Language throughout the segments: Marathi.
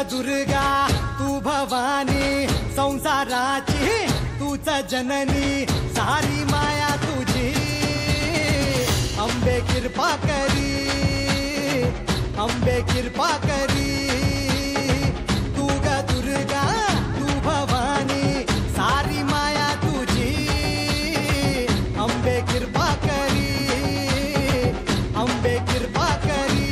दुर्गा तू भवानी संसाराची तूच जननी सारी माया तुझी अंबे कृपा करी अंबे कृपा करी तू ग दुर्गा तू भवानी सारी माया तुझी अंबे कृपा करी अंबे कृपा करी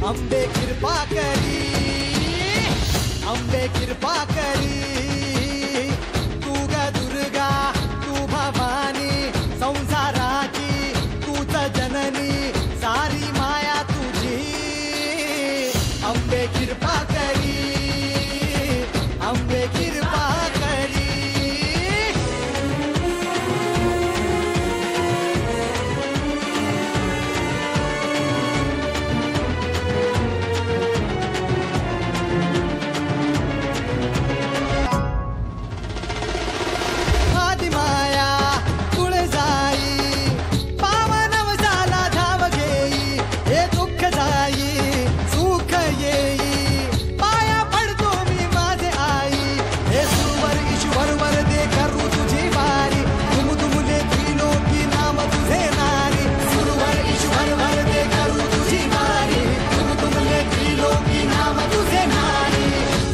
अंबे कृपा करी अंबे कृपा करी तू ग दुर्गा तू भवानी संसाराची तूच जननी सारी माया तुझी अंबे कृपा करी अंबे कृपा करी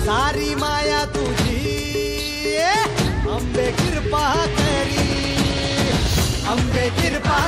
सारी माया तुझी अंबे कृपा करी अंबे कृपा